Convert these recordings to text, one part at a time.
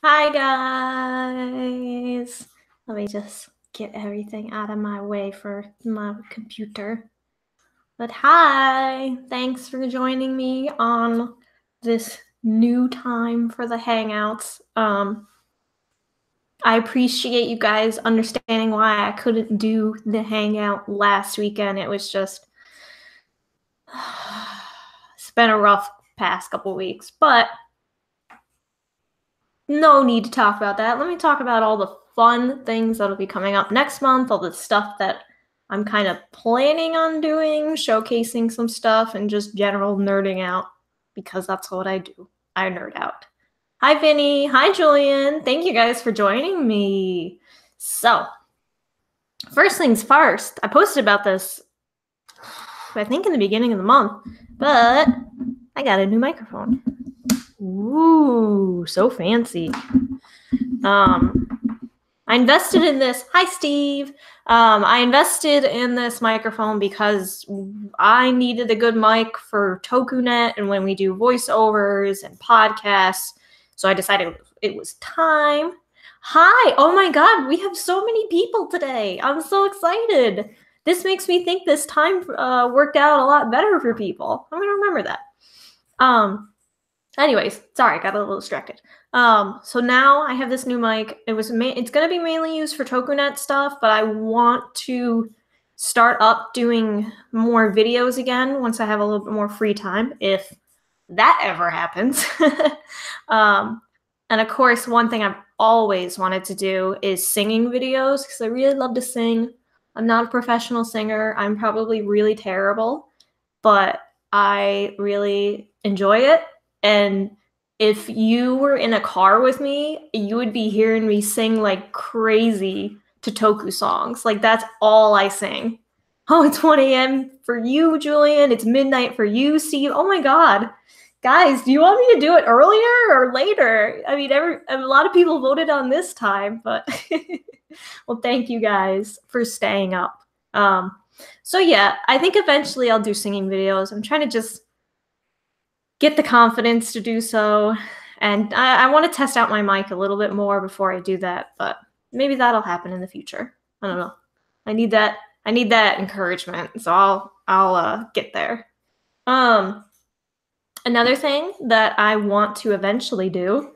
Hi guys! Let me just get everything out of my way for my computer. But hi! Thanks for joining me on this new time for the Hangouts. I appreciate you guys understanding why I couldn't do the Hangout last weekend. It was just it's been a rough past couple weeks, but no need to talk about that. Let me talk about all the fun things that'll be coming up next month, all the stuff that I'm kind of planning on doing, showcasing some stuff, and just general nerding out, because that's what I do. I nerd out. Hi, Vinny. Hi, Julian. Thank you guys for joining me. So, first things first, I posted about this, I think, in the beginning of the month, but I got a new microphone. Ooh, so fancy. I invested in this. Hi, Steve. I invested in this microphone because I needed a good mic for TokuNet and when we do voiceovers and podcasts. So I decided it was time. Hi. Oh my God. We have so many people today. I'm so excited. This makes me think this time worked out a lot better for people. I'm going to remember that. Anyways, sorry, I got a little distracted. So now I have this new mic. It's gonna be mainly used for TokuNet stuff, but I want to start up doing more videos again once I have a little bit more free time, if that ever happens. And of course, one thing I've always wanted to do is singing videos, because I really love to sing. I'm not a professional singer. I'm probably really terrible, but I really enjoy it. And if you were in a car with me, you would be hearing me sing like crazy to Toku songs. Like, that's all I sing. Oh, it's 1 a.m. for you, Julian. It's midnight for you, Steve. Oh my God. Guys, do you want me to do it earlier or later? I mean, a lot of people voted on this time, but well, thank you guys for staying up. So yeah, I think eventually I'll do singing videos. I'm trying to just get the confidence to do so. And I want to test out my mic a little bit more before I do that, but maybe that'll happen in the future. I don't know. I need that encouragement, so I'll get there. Another thing that I want to eventually do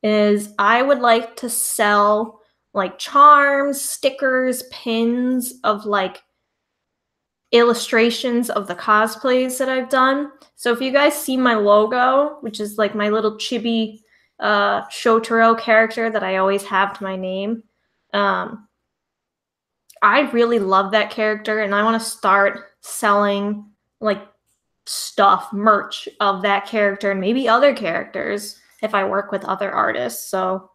is I would like to sell like charms, stickers, pins of like illustrations of the cosplays that I've done. So if you guys see my logo, which is like my little chibi Shotaro character that I always have to my name, I really love that character, and I want to start selling like stuff, merch of that character, and maybe other characters if I work with other artists. So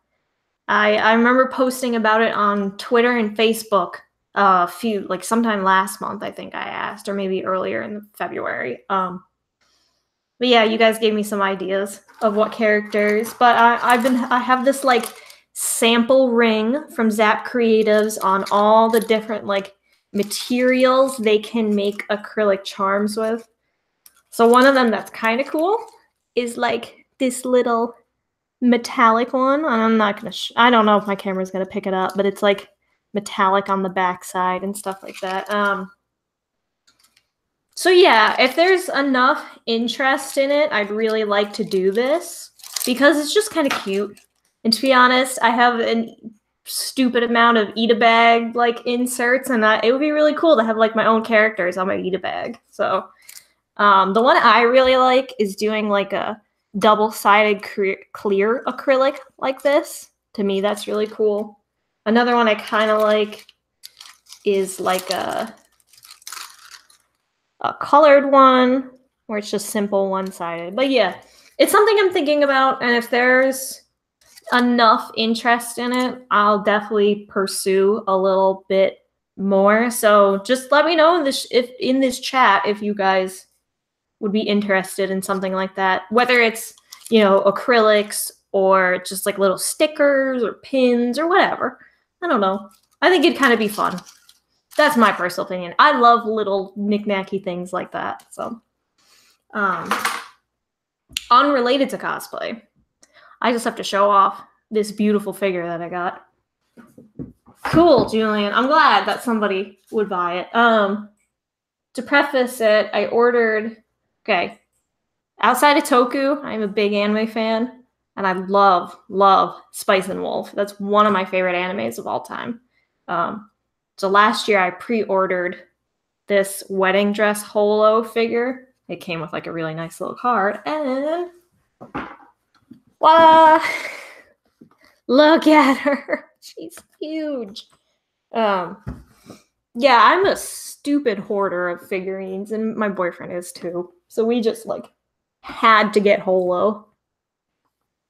I remember posting about it on Twitter and Facebook sometime last month, I think I asked, or maybe earlier in February. But yeah, you guys gave me some ideas of what characters. But I have this like sample ring from Zap Creatives on all the different like materials they can make acrylic charms with. So one of them that's kind of cool is like this little metallic one. I'm not gonna. I don't know if my camera's gonna pick it up, but it's like metallic on the backside and stuff like that. So yeah, if there's enough interest in it, I'd really like to do this because it's just kind of cute. And to be honest, I have a stupid amount of Eat a Bag like inserts, and it would be really cool to have like my own characters on my Eat a Bag. So the one I really like is doing like a double-sided clear acrylic like this. To me, that's really cool. Another one I kind of like is like a colored one where it's just simple one-sided. But yeah, it's something I'm thinking about, and if there's enough interest in it, I'll definitely pursue a little bit more. So just let me know in this chat if you guys would be interested in something like that, whether it's, you know, acrylics or just like little stickers or pins or whatever. I don't know. I think it'd kind of be fun. That's my personal opinion. I love little knick-knacky things like that. So, unrelated to cosplay, I just have to show off this beautiful figure that I got. Cool, Julian. I'm glad that somebody would buy it. To preface it, I ordered. Okay, outside of Toku, I'm a big anime fan, and I love Spice and Wolf. That's one of my favorite animes of all time. So last year I pre-ordered this wedding dress holo figure. It came with like a really nice little card, and voila! Look at her. She's huge. Yeah, I'm a stupid hoarder of figurines, and my boyfriend is too. So we just like had to get holo.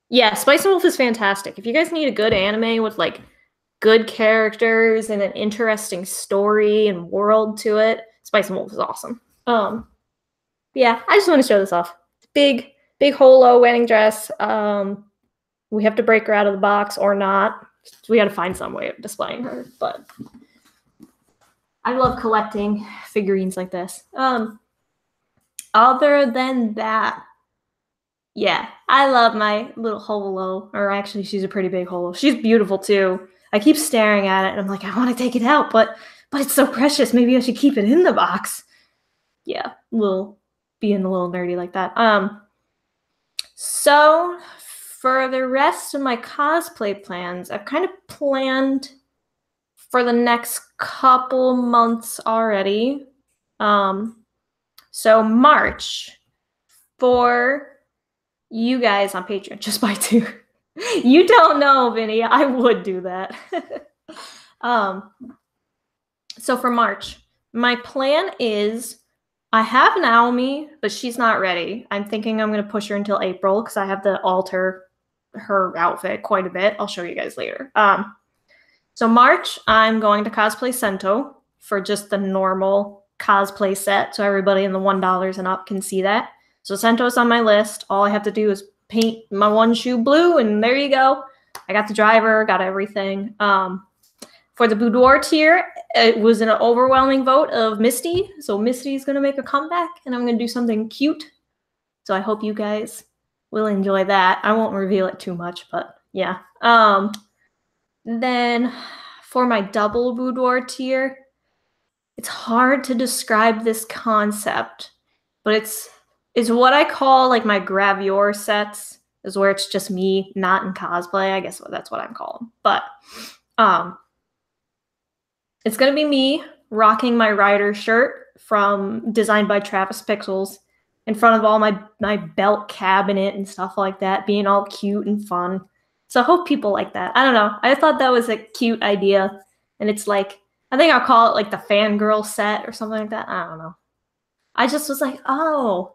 Yeah, Spice and Wolf is fantastic. If you guys need a good anime with like good characters and an interesting story and world to it, Spice and Wolf is awesome. Yeah, I just want to show this off. Big holo wedding dress. We have to break her out of the box or not. We got to find some way of displaying her, but I love collecting figurines like this. Other than that, yeah, I love my little holo. Or actually, she's a pretty big holo. She's beautiful too. I keep staring at it, and I'm like, I want to take it out, but it's so precious. Maybe I should keep it in the box. Yeah, being a little nerdy like that. So for the rest of my cosplay plans, I've kind of planned for the next couple months already. So March, for you guys on Patreon, just buy 2. You don't know, Vinny. I would do that. So for March, my plan is I have Naomi, but she's not ready. I'm thinking I'm going to push her until April because I have to alter her outfit quite a bit. I'll show you guys later. So March, I'm going to cosplay Sento for just the normal cosplay set, so everybody in the $1 and up can see that. So Sento's on my list. All I have to do is paint my one shoe blue, and there you go. I got the driver, got everything. For the boudoir tier, it was an overwhelming vote of Misty. So Misty's going to make a comeback, and I'm going to do something cute. So I hope you guys will enjoy that. I won't reveal it too much, but yeah. Then for my double boudoir tier, it's hard to describe this concept, but it's what I call like my gravure sets, is where it's just me not in cosplay. I guess that's what I'm calling. But it's gonna be me rocking my Rider shirt designed by Travis Pixels in front of all my belt cabinet and stuff like that, being all cute and fun. So I hope people like that. I don't know. I thought that was a cute idea, and it's like, I think I'll call it like the fangirl set or something like that. I don't know. I just was like, oh,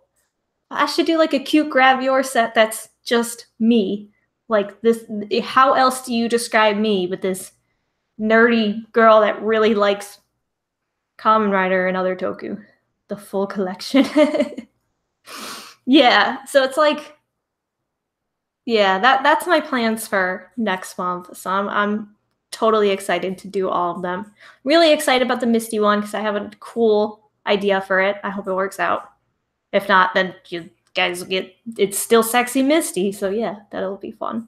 I should do like a cute gravure set that's just me. Like this, how else do you describe me but this nerdy girl that really likes Kamen Rider and other Toku? The full collection. Yeah, so it's like, yeah, that's my plans for next month. So I'm totally excited to do all of them. Really excited about the Misty one because I have a cool idea for it. I hope it works out. If not, then you guys get, it's still sexy Misty. So yeah, that'll be fun.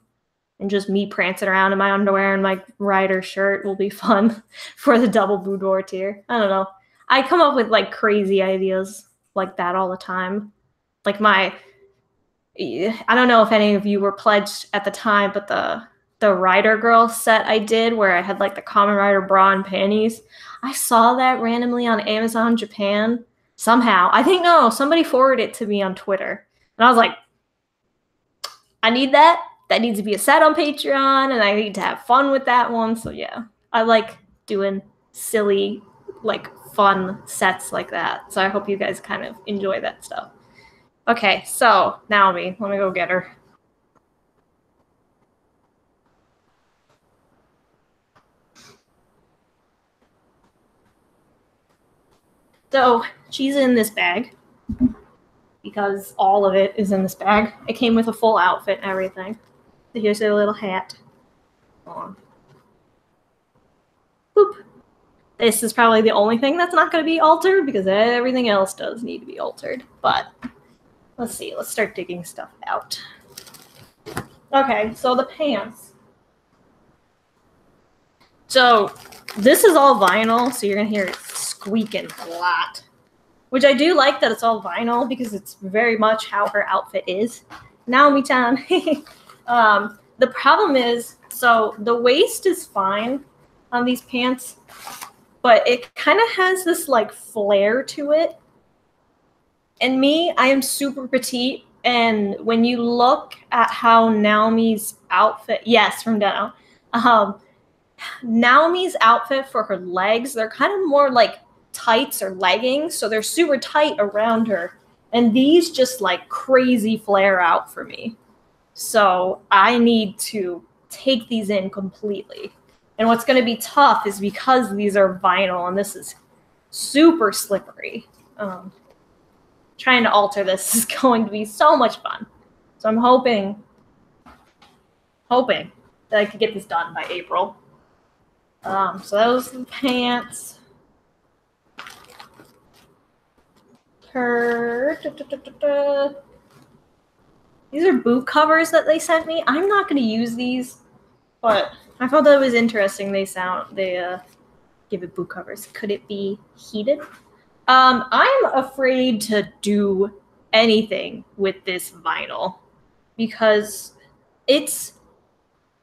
And just me prancing around in my underwear and my Rider shirt will be fun for the double boudoir tier. I don't know. I come up with like crazy ideas like that all the time. Like I don't know if any of you were pledged at the time, but the Rider Girl set I did where I had like the Kamen Rider bra and panties, I saw that randomly on Amazon Japan somehow. I think, no, somebody forwarded it to me on Twitter. And I was like, I need that. That needs to be a set on Patreon, and I need to have fun with that one. So yeah, I like doing silly, like fun sets like that. So I hope you guys kind of enjoy that stuff. Okay, so Naomi, let me go get her. So she's in this bag because all of it is in this bag. It came with a full outfit and everything. So here's her little hat. Hold on. Boop. This is probably the only thing that's not going to be altered because everything else does need to be altered. But let's see. Let's start digging stuff out. Okay, so the pants. So this is all vinyl, so you're gonna hear it squeaking a lot. Which I do like that it's all vinyl because it's very much how her outfit is. Naomi-chan. The problem is, so the waist is fine on these pants, but it kind of has this like flare to it. And me, I am super petite, and when you look at how Naomi's outfit, yes, from Deno, Naomi's outfit for her legs, they're kind of more like tights or leggings, so they're super tight around her. And these just like crazy flare out for me. So I need to take these in completely. And what's going to be tough is because these are vinyl and this is super slippery. Trying to alter this is going to be so much fun. So I'm hoping that I could get this done by April. So that was the pants. These are boot covers that they sent me. I'm not going to use these, but I thought that was interesting. They give it boot covers. Could it be heated? I'm afraid to do anything with this vinyl because it's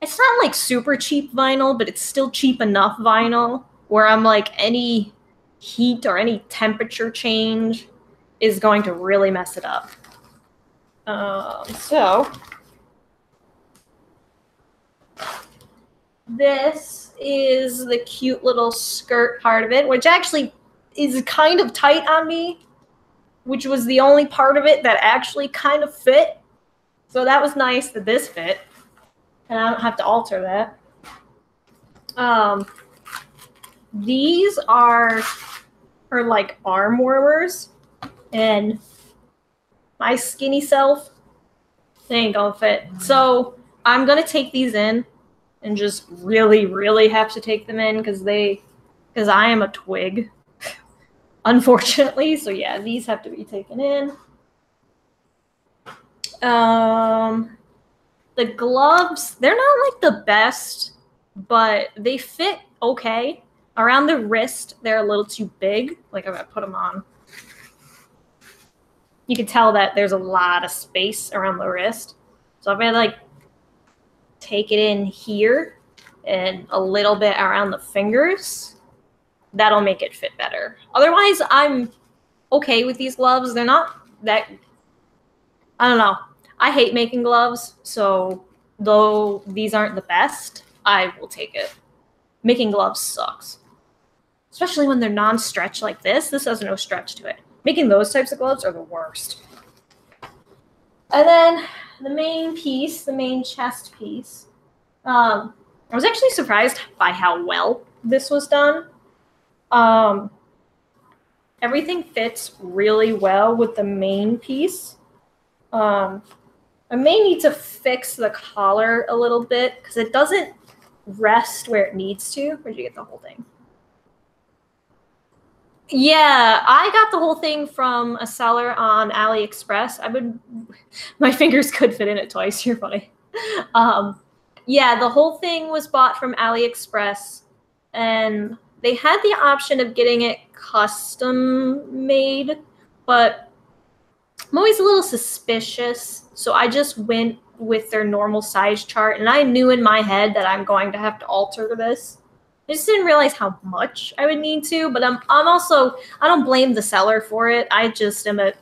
not like super cheap vinyl, but it's still cheap enough vinyl where I'm like any heat or any temperature change is going to really mess it up. So this is the cute little skirt part of it, which actually is kind of tight on me, which was the only part of it that actually kind of fit. So that was nice that this fit, and I don't have to alter that. These are her like arm warmers, and my skinny self, they ain't gonna fit. So I'm gonna take these in and just really, really have to take them in because I am a twig. Unfortunately, so yeah, these have to be taken in. The gloves, they're not like the best, but they fit okay. Around the wrist, they're a little too big. Like I'm gonna put them on. You can tell that there's a lot of space around the wrist. So I'm gonna like take it in here and a little bit around the fingers. That'll make it fit better. Otherwise, I'm okay with these gloves. They're not that, I don't know. I hate making gloves, so though these aren't the best, I will take it. Making gloves sucks. Especially when they're non-stretch like this. This has no stretch to it. Making those types of gloves are the worst. And then the main piece, the main chest piece. I was actually surprised by how well this was done. Everything fits really well with the main piece. I may need to fix the collar a little bit because it doesn't rest where it needs to. Where'd you get the whole thing? Yeah, I got the whole thing from a seller on AliExpress. My fingers could fit in it twice. You're funny. Yeah, the whole thing was bought from AliExpress, and they had the option of getting it custom made, but I'm always a little suspicious, so I just went with their normal size chart, and I knew in my head that I'm going to have to alter this. I just didn't realize how much I would need to, but I'm also, I don't blame the seller for it. I just am a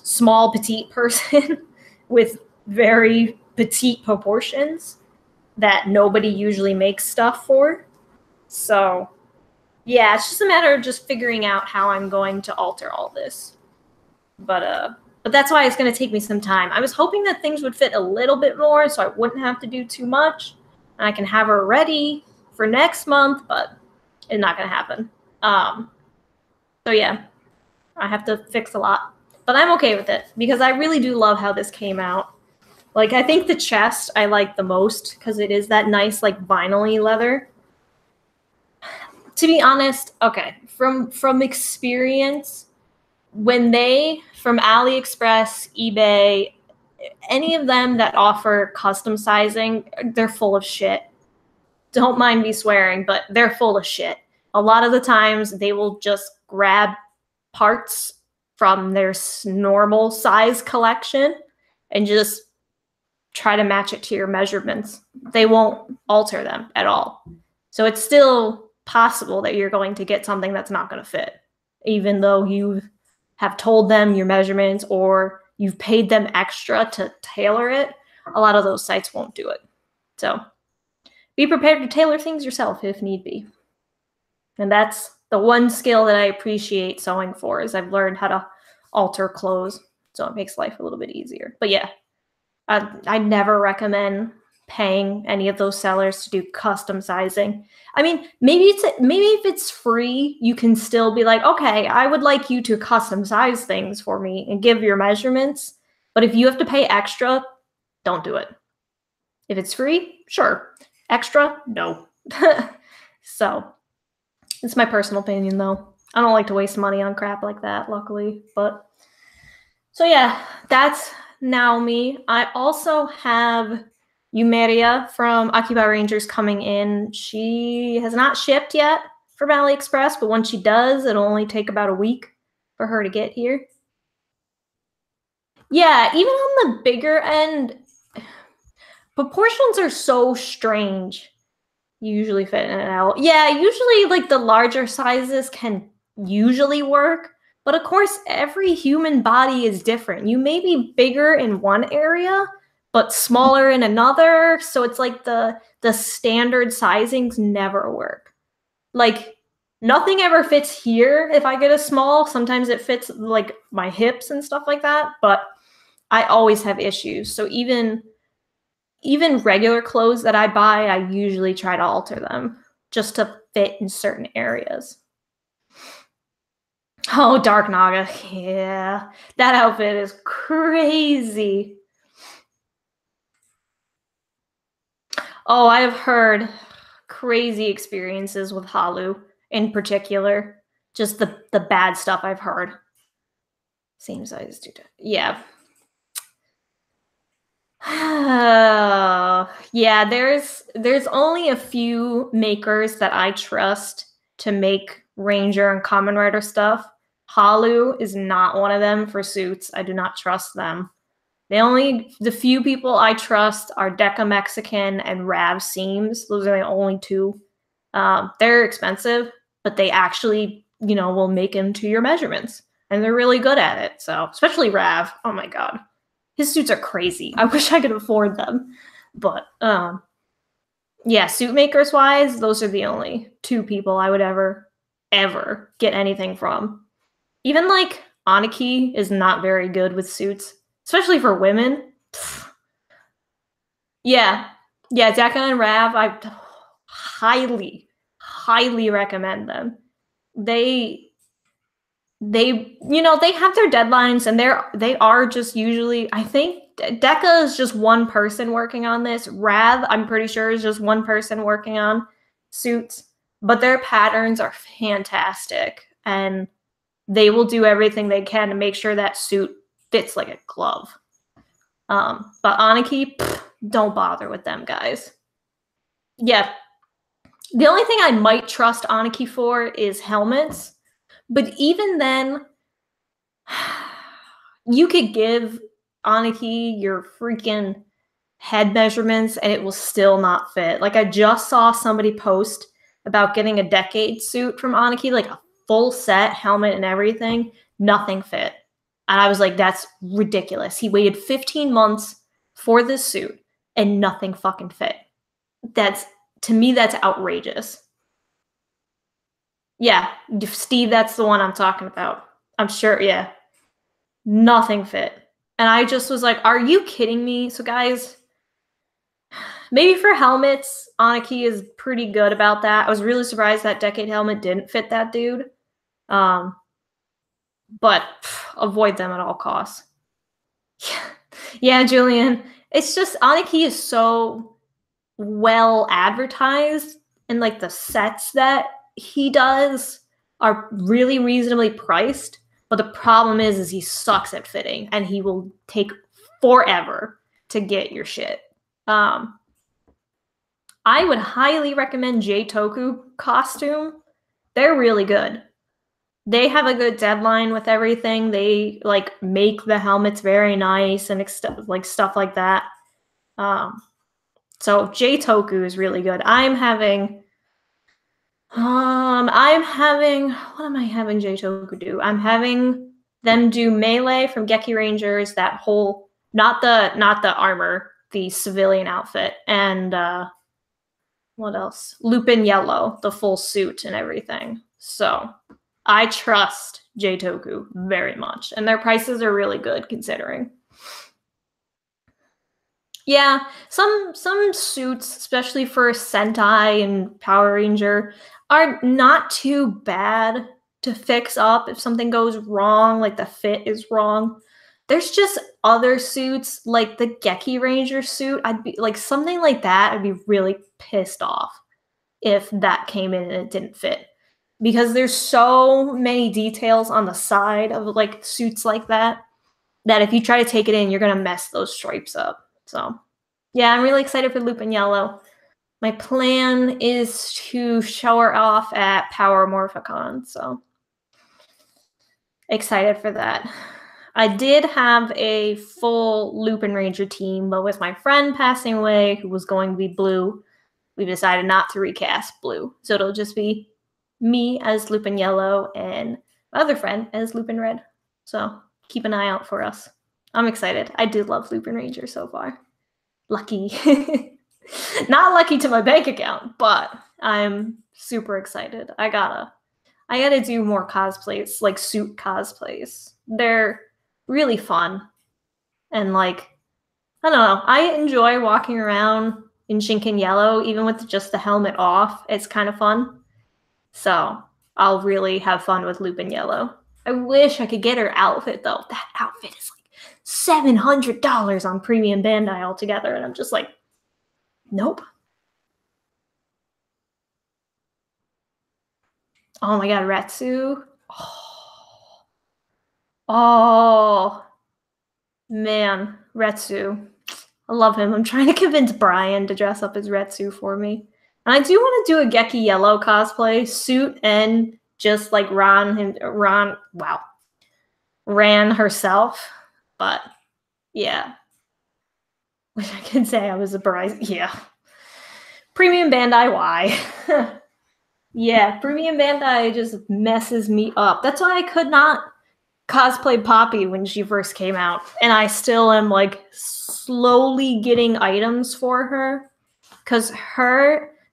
small, petite person with very petite proportions that nobody usually makes stuff for. So yeah, it's just a matter of just figuring out how I'm going to alter all this. But that's why it's going to take me some time. I was hoping that things would fit a little bit more so I wouldn't have to do too much. And I can have her ready for next month, but it's not going to happen. So yeah, I have to fix a lot. But I'm okay with it because I really do love how this came out. Like, I think the chest I like the most because it is that nice, like, vinyl-y leather. To be honest, okay, from experience, when from AliExpress, eBay, any of them that offer custom sizing, they're full of shit. don't mind me swearing, but they're full of shit. A lot of the times they will just grab parts from their normal size collection and just try to match it to your measurements. They won't alter them at all. So it's still possible that you're going to get something that's not going to fit, even though you have told them your measurements or you've paid them extra to tailor it. A lot of those sites won't do it. So be prepared to tailor things yourself if need be. And that's the one skill that I appreciate sewing for, is I've learned how to alter clothes. So it makes life a little bit easier. But yeah, I never recommend paying any of those sellers to do custom sizing. I mean, maybe if it's free, you can still be like, okay, I would like you to custom size things for me and give your measurements. But if you have to pay extra, don't do it. If it's free, sure. Extra, no. So it's my personal opinion, though. I don't like to waste money on crap like that, luckily. But so yeah, that's Naomi. I also have Yumeria from Akiba Rangers coming in. She has not shipped yet from AliExpress, but when she does, it'll only take about a week for her to get here. Yeah, even on the bigger end, proportions are so strange. You usually fit in and out. Yeah, usually like the larger sizes can usually work. But of course, every human body is different. You may be bigger in one area, but smaller in another. So it's like the standard sizings never work. Like nothing ever fits here if I get a small. Sometimes it fits like my hips and stuff like that. But I always have issues. So even regular clothes that I buy, I usually try to alter them just to fit in certain areas. Oh, Dark Naga. Yeah. That outfit is crazy. Oh, I have heard crazy experiences with Halu in particular. Just the bad stuff I've heard. Same size, dude. Yeah. Yeah, there's only a few makers that I trust to make Ranger and Kamen Rider stuff. Halu is not one of them for suits. I do not trust them. The few people I trust are Deca Mexican and Rav Seams. Those are the only two. They're expensive, but they actually, will make them to your measurements. And they're really good at it. So, especially Rav. Oh my god. His suits are crazy. I wish I could afford them. But, yeah, suit makers wise, those are the only two people I would ever get anything from. Even like Aniki is not very good with suits, especially for women. Pfft. Yeah, Deca and Rav, I highly recommend them. They have their deadlines, and they are just usually, I think Deca is just one person working on this. Rav, I'm pretty sure, is just one person working on suits, but their patterns are fantastic, and they will do everything they can to make sure that suit fits like a glove. But Aniki, don't bother with them guys. Yeah. The only thing I might trust Aniki for is helmets. But even then, you could give Aniki your freaking head measurements and it will still not fit. Like I just saw somebody post about getting a Decade suit from Aniki, like a full set, helmet and everything. Nothing fit. And I was like, that's ridiculous. He waited 15 months for this suit and nothing fucking fit. To me, that's outrageous. Yeah, Steve, that's the one I'm talking about. I'm sure, yeah. Nothing fit. And I just was like, are you kidding me? So guys, maybe for helmets, Aniki is pretty good about that. I was really surprised that Decade helmet didn't fit that dude. But avoid them at all costs. Yeah, Julian. It's just Aniki is so well advertised, and like the sets that he does are really reasonably priced. But the problem is he sucks at fitting, and he will take forever to get your shit. I I would highly recommend J-Toku costume. They're really good. They have a good deadline with everything. They like make the helmets very nice and like stuff like that. So J-Toku is really good. I'm having what am I having J-Toku do? I'm having them do Melee from Geki Rangers, that whole not the armor, the civilian outfit, and what else? Lupin Yellow, the full suit and everything. So I trust J-Toku very much, and their prices are really good considering. Yeah, some suits, especially for Sentai and Power Ranger, are not too bad to fix up if something goes wrong, like the fit is wrong. There's just other suits, like the Geki Ranger suit. I'd be like something like that. I'd be really pissed off if that came in and it didn't fit, because there's so many details on the side of like suits like that if you try to take it in, you're gonna mess those stripes up. So yeah, I'm really excited for Lupin Yellow. My plan is to show her off at Power Morphicon, so excited for that. I did have a full Lupin Ranger team, but with my friend passing away, who was going to be Blue, we decided not to recast Blue. So it'll just be me as Lupin Yellow and my other friend as Lupin Red. So keep an eye out for us. I'm excited. I do love Lupin Ranger so far. Lucky. Not lucky to my bank account, but I'm super excited. I gotta do more cosplays, like suit cosplays. They're really fun. And like, I don't know, I enjoy walking around in Shinken Yellow, even with just the helmet off. It's kind of fun. So I'll really have fun with Lupin Yellow. I wish I could get her outfit, though. That outfit is like $700 on Premium Bandai altogether, and I'm just like, nope. Oh my god, Retsu. Oh man, Retsu. I love him. I'm trying to convince Brian to dress up as Retsu for me. And I do want to do a Geki Yellow cosplay suit and just like Ran herself. But yeah. Wish I could say I was a Brian. Yeah. Premium Bandai, why? Yeah, Premium Bandai just messes me up. That's why I could not cosplay Poppy when she first came out. And I still am like slowly getting items for her. Because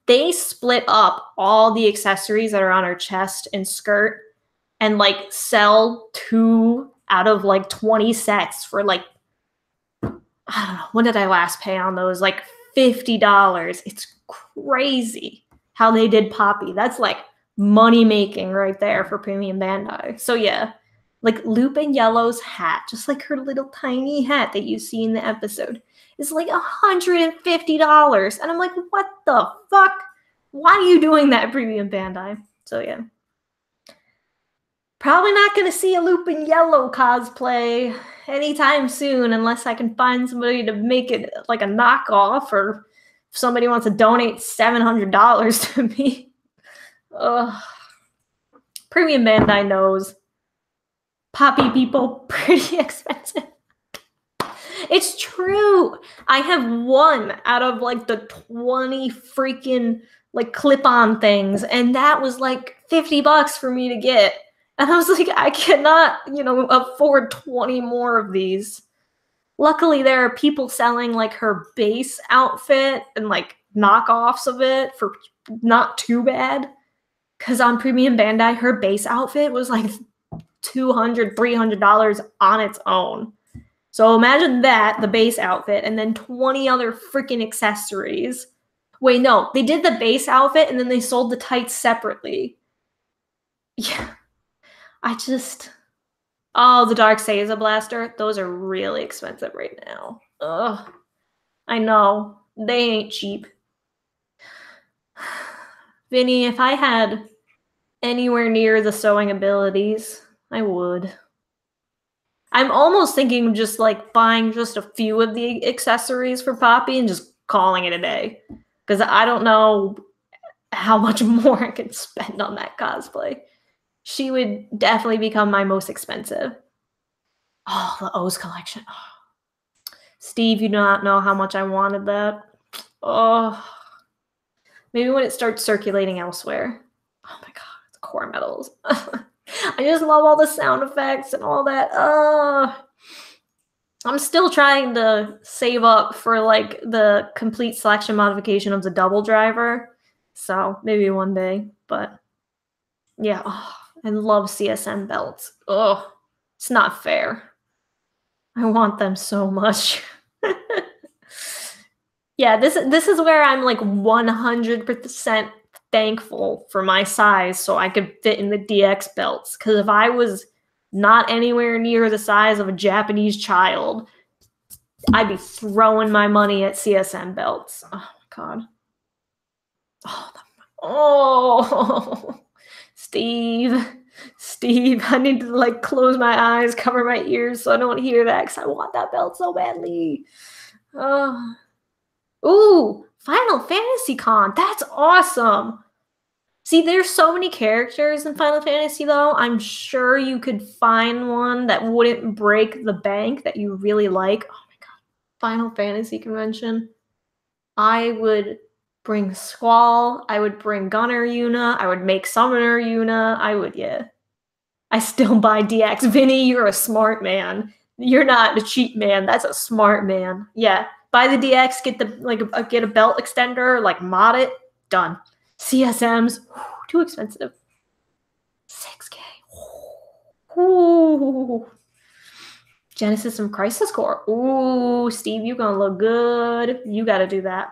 they split up all the accessories that are on her chest and skirt and like sell 2 out of like 20 sets for like, I don't know, when did I last pay on those? Like $50. It's crazy how they did Poppy. That's like money making right there for Premium Bandai. So yeah, like Lupin Yellow's hat, just like her little tiny hat that you see in the episode, is like $150. And I'm like, what the fuck? Why are you doing that, Premium Bandai? So yeah. Probably not going to see a Lupin Yellow cosplay anytime soon unless I can find somebody to make it like a knockoff, or if somebody wants to donate $700 to me. Ugh. Premium Bandai knows. Poppy people, pretty expensive. It's true. I have 1 out of like the 20 freaking like clip-on things, and that was like $50 for me to get. And I was like, I cannot, afford 20 more of these. Luckily, there are people selling like her base outfit and like knockoffs of it for not too bad. Because on Premium Bandai, her base outfit was like $200, $300 on its own. So imagine that, the base outfit, and then 20 other freaking accessories. Wait, no, they did the base outfit and then they sold the tights separately. Yeah. The Dark Seiza Blaster, those are really expensive right now. Ugh. I know. They ain't cheap. Vinny, if I had anywhere near the sewing abilities, I would. I'm almost thinking of just like buying just a few of the accessories for Poppy and just calling it a day. because I don't know how much more I could spend on that cosplay. She would definitely become my most expensive. Oh, the O's collection. Oh. Steve, you do not know how much I wanted that. Oh, maybe when it starts circulating elsewhere. Oh my god, the core metals. I just love all the sound effects and all that. I'm still trying to save up for like the complete selection modification of the double driver. So maybe one day, but yeah, I love CSM belts. Oh, it's not fair. I want them so much. Yeah, this is where I'm like 100% thankful for my size so I could fit in the DX belts. Because if I was not anywhere near the size of a Japanese child, I'd be throwing my money at CSM belts. Oh my god. Oh, Steve, I need to like close my eyes, cover my ears so I don't hear that because I want that belt so badly. Ooh, Final Fantasy Con. That's awesome. See, there's so many characters in Final Fantasy, though. I'm sure you could find one that wouldn't break the bank that you really like. Oh my god. Final Fantasy Convention. I would bring Squall. I would bring Gunner Yuna. I would make Summoner Yuna. Yeah. I still buy DX. Vinny, you're a smart man. You're not a cheap man. That's a smart man. Yeah. Buy the DX, get a belt extender, like mod it, done. CSMs, too expensive. 6K. Ooh. Genesis and Crisis Core. Ooh, Steve, you gonna look good. You gotta do that.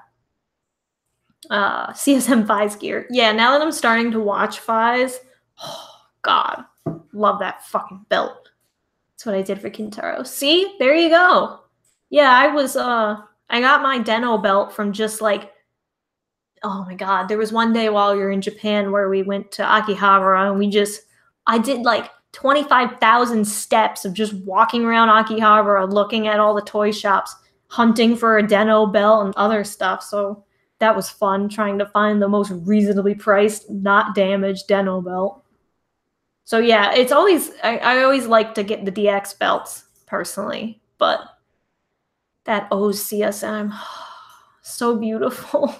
CSM Fi's gear. Yeah, now that I'm starting to watch Fi's, oh god, love that fucking belt. That's what I did for Kintaro. See, there you go. Yeah, I got my Deno belt from just like, oh my god, there was one day while we were in Japan where we went to Akihabara and I did like 25,000 steps of just walking around Akihabara, looking at all the toy shops, hunting for a Deno belt and other stuff. So that was fun, trying to find the most reasonably priced, not damaged Deno belt. So yeah, it's always, I always like to get the DX belts personally, but that O's CSM, so beautiful.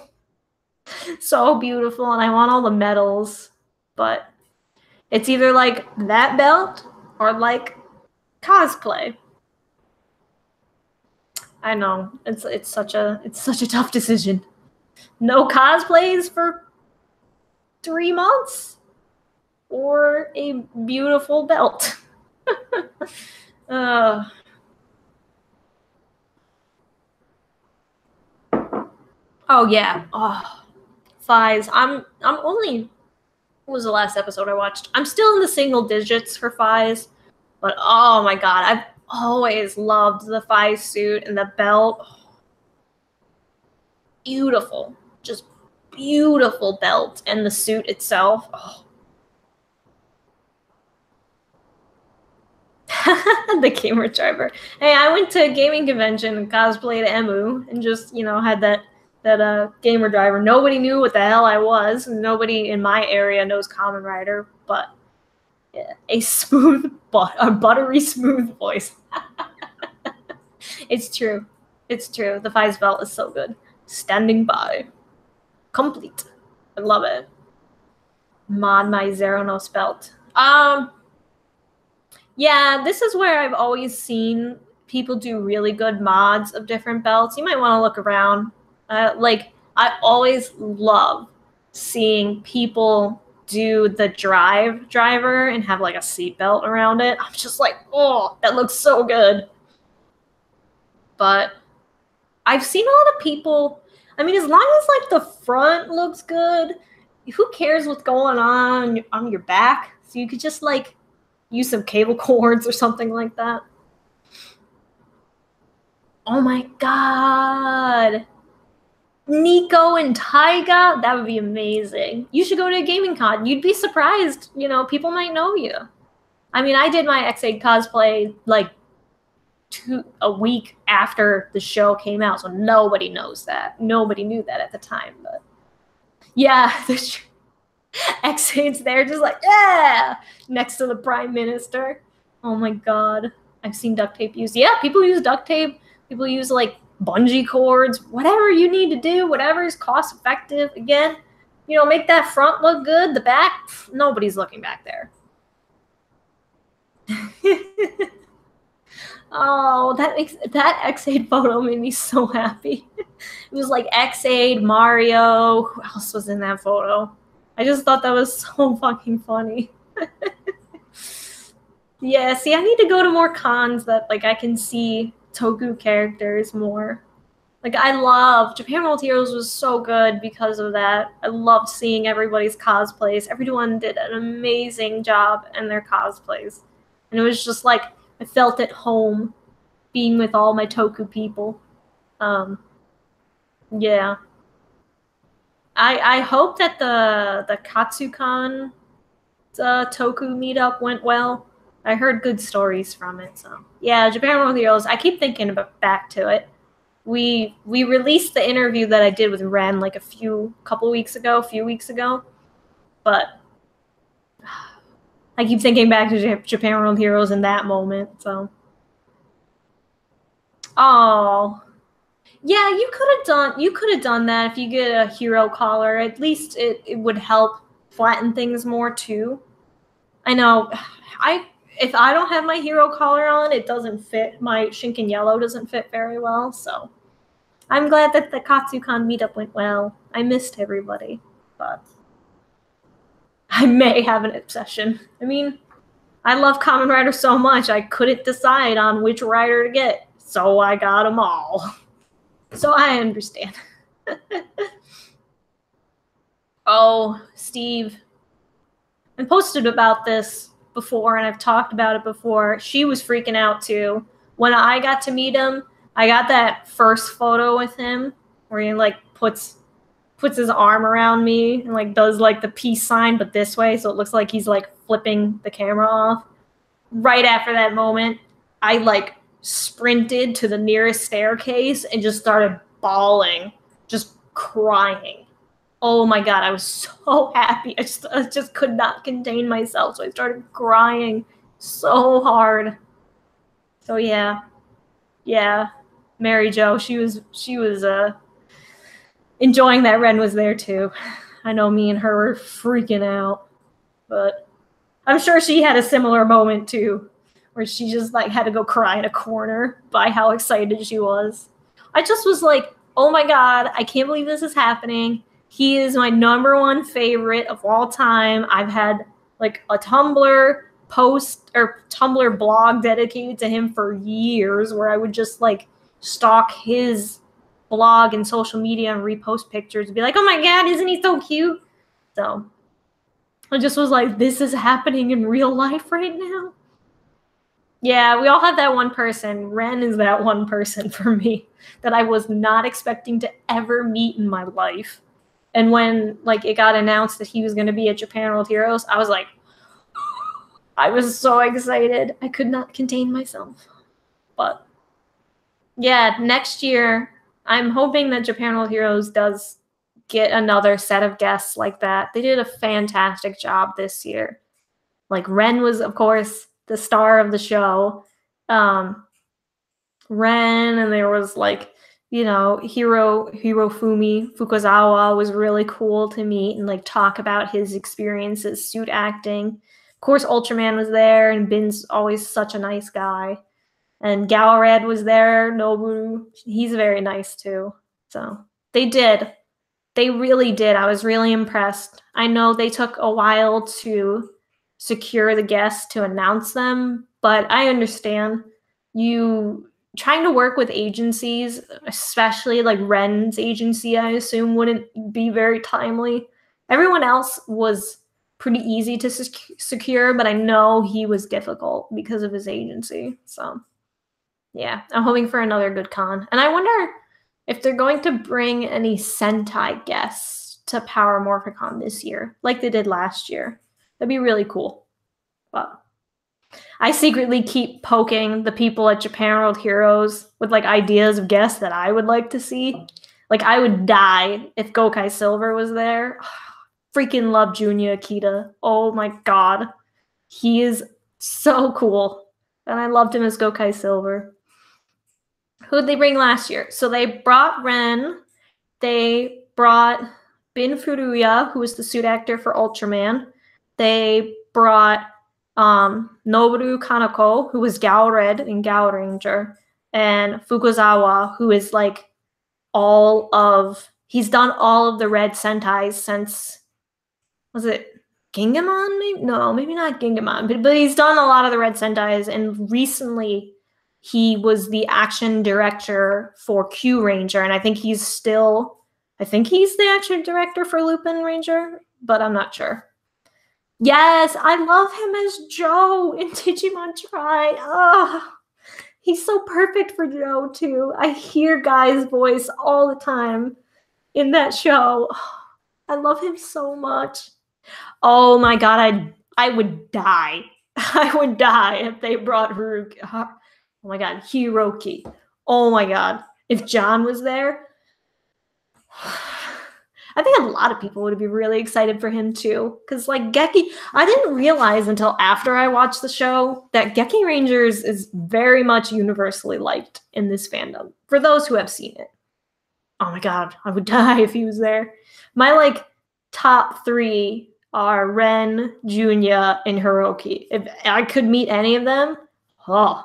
So beautiful, and I want all the medals, but it's either like that belt or like cosplay. I know, it's such a tough decision. No cosplays for 3 months or a beautiful belt. Oh yeah. Oh, Fies. I'm only. What was the last episode I watched? I'm still in the single digits for Fies, but oh my god, I've always loved the Fies suit and the belt. Oh, beautiful, just beautiful belt and the suit itself. Oh. The gamer driver. Hey, I went to a gaming convention and cosplayed Emu and just, had that gamer driver. Nobody knew what the hell I was. Nobody in my area knows Kamen Rider, but yeah, a buttery smooth voice. It's true. It's true. The Fies belt is so good. Standing by. Complete. I love it. Mod my Zeranos belt. Yeah, this is where I've always seen people do really good mods of different belts. You might want to look around. I always love seeing people do the driver and have like a seatbelt around it. I'm just like, oh, that looks so good. But I've seen a lot of people, I mean, as long as like the front looks good, who cares what's going on your back? So you could just like use some cable cords or something like that. Oh my god. Nico and Taiga? That would be amazing. You should go to a gaming con. You'd be surprised. People might know you. I mean, I did my X8 cosplay like a week after the show came out, so nobody knows that. Nobody knew that at the time, but yeah, X8's there just like, yeah, next to the prime minister. Oh my god. I've seen duct tape used. Yeah, people use duct tape. People use like bungee cords, whatever you need to do, whatever is cost effective. Again, you know, make that front look good. The back, nobody's looking back there. Oh, that X8 photo made me so happy. It was like X8, Mario. Who else was in that photo? I just thought that was so fucking funny. Yeah, see, I need to go to more cons that like I can see Toku characters more. Like I love Japan World Heroes was so good because of that. I loved seeing everybody's cosplays. Everyone did an amazing job in their cosplays. And it was just like I felt at home being with all my Toku people. Yeah. I hope that the Katsukan Toku meetup went well. I heard good stories from it, so yeah, Japan World Heroes. I keep thinking about back to it. We released the interview that I did with Ren like a few weeks ago, but I keep thinking back to Japan World Heroes in that moment. So, oh, yeah, you could have done that if you get a hero collar. At least it would help flatten things more too. I know, if I don't have my hero collar on, it doesn't fit. My Shinken Yellow doesn't fit very well, so I'm glad that the Katsukan meetup went well. I missed everybody, but I may have an obsession. I mean, I love Kamen Rider so much, I couldn't decide on which rider to get, so I got them all. So I understand. Oh, Steve. I posted about this before, and I've talked about it before. She was freaking out too. When I got to meet him, I got that first photo with him where he like puts his arm around me and like does like the peace sign, but this way, so it looks like he's like flipping the camera off. Right after that moment, I like sprinted to the nearest staircase and just started bawling, just crying. Oh my god, I was so happy. I just could not contain myself, so I started crying so hard. So yeah, Mary Jo, she was enjoying that Ren was there too. I know me and her were freaking out, but I'm sure she had a similar moment too, where she just like had to go cry in a corner by how excited she was. I just was like, oh my god, I can't believe this is happening. He is my #1 favorite of all time. I've had like a Tumblr post or Tumblr blog dedicated to him for years, where I would just like stalk his blog and social media and repost pictures and be like, oh my god, isn't he so cute? So I just was like, this is happening in real life right now. Yeah, we all have that one person. Ren is that one person for me that I was not expecting to ever meet in my life. And when like it got announced that he was going to be at Japan World Heroes, I was like, I was so excited. I could not contain myself. But yeah, next year, I'm hoping that Japan World Heroes does get another set of guests like that. They did a fantastic job this year. Like Ren was, of course, the star of the show. Ren, and there was like, you know, Hirofumi Fukuzawa was really cool to meet and like talk about his experiences suit acting. Of course, Ultraman was there, and Bin's always such a nice guy. And Galred was there, Nobu. He's very nice too. So they did. They really did. I was really impressed. I know they took a while to secure the guests to announce them, but I understand. You trying to work with agencies, especially like Ren's agency, I assume wouldn't be very timely. Everyone else was pretty easy to secure, but I know he was difficult because of his agency. So yeah, I'm hoping for another good con. And I wonder if they're going to bring any Sentai guests to Power Morphicon this year, like they did last year. That'd be really cool. But I secretly keep poking the people at Japan World Heroes with like ideas of guests that I would like to see. Like I would die if Gokai Silver was there. Freaking love Junya Akita. Oh my god. He is so cool. And I loved him as Gokai Silver. Who'd they bring last year? So they brought Ren. They brought Bin Furuya, who was the suit actor for Ultraman. They brought Noboru Kaneko, who was Gal Red in Gal Ranger, and Fukuzawa, who is like he's done all of the Red Sentais since, was it Gingamon? Maybe? No, maybe not Gingamon, but he's done a lot of the Red Sentais, and recently he was the action director for Q Ranger, and I think he's the action director for Lupin Ranger, but I'm not sure. Yes, I love him as Joe in Digimon Tri. Oh, he's so perfect for Joe, too. I hear Guy's voice all the time in that show. I love him so much. Oh my god, I would die. I would die if they brought Haruki. Oh my god, Hiroki. Oh my god. If John was there, I think a lot of people would be really excited for him too. Because, like, Geki, I didn't realize until after I watched the show that Geki Rangers is very much universally liked in this fandom. For those who have seen it. Oh my god, I would die if he was there. My, like, top 3 are Ren, Junya, and Hiroki. If I could meet any of them, I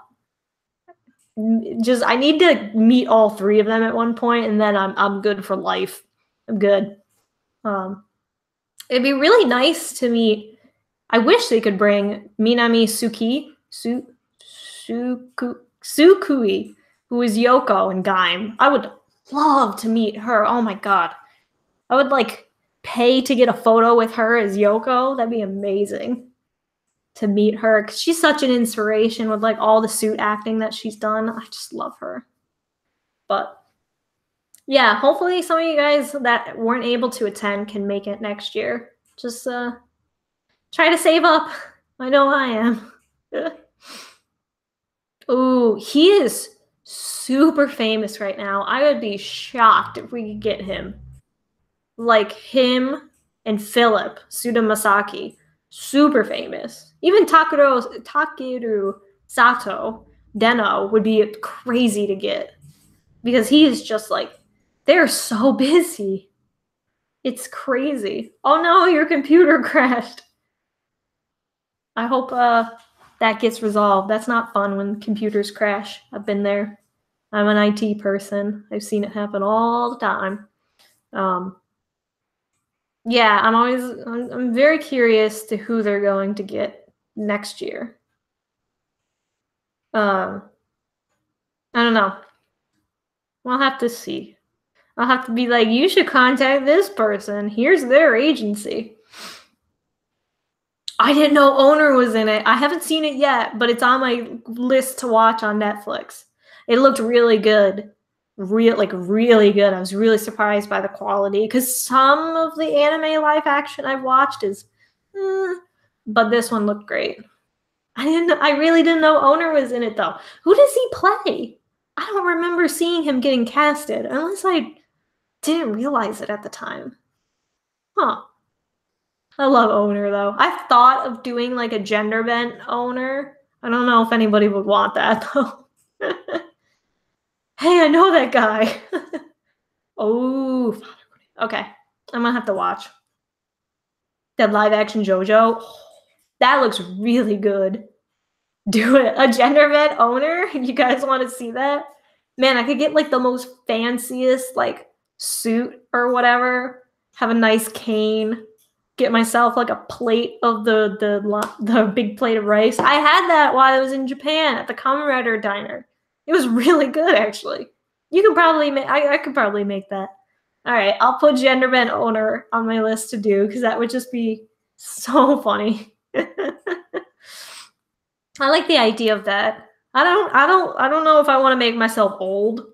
need to meet all 3 of them at one point, and then I'm good for life. I'm good. It'd be really nice to meet. I wish they could bring Minami Sukui, who is Yoko in Gaim. I would love to meet her. Oh my god. I would like pay to get a photo with her as Yoko. That'd be amazing to meet her, because she's such an inspiration with like all the suit acting that she's done. I just love her. But yeah, hopefully some of you guys that weren't able to attend can make it next year. Just try to save up. I know I am. Ooh, he is super famous right now. I would be shocked if we could get him. Like him and Philip Suda Masaki, super famous. Even Takeru Sato Deno would be crazy to get, because he is just like, they're so busy. It's crazy. Oh no, your computer crashed. I hope that gets resolved. That's not fun when computers crash. I've been there. I'm an IT person. I've seen it happen all the time. Yeah, I'm very curious to who they're going to get next year. I don't know. We'll have to see. I'll have to be like, you should contact this person. Here's their agency. I didn't know Owner was in it. I haven't seen it yet, but it's on my list to watch on Netflix. It looked really good. Really good. I was really surprised by the quality, because some of the anime live action I've watched is but this one looked great. I really didn't know Owner was in it though. Who does he play? I don't remember seeing him getting casted, unless I didn't realize it at the time. Huh. I love Owner though. I've thought of doing like a gender bent Owner. I don't know if anybody would want that though. Hey, I know that guy. Oh, okay. I'm gonna have to watch that live action JoJo. That looks really good. Do it. A gender bent Owner? You guys want to see that? Man, I could get like the most fanciest like suit or whatever. Have a nice cane. Get myself like a plate of the big plate of rice. I had that while I was in Japan at the Kamen Rider Diner. It was really good, actually. You could probably make. I could probably make that. All right, I'll put gender bent Owner on my list to do, because that would just be so funny. I like the idea of that. I don't know if I want to make myself old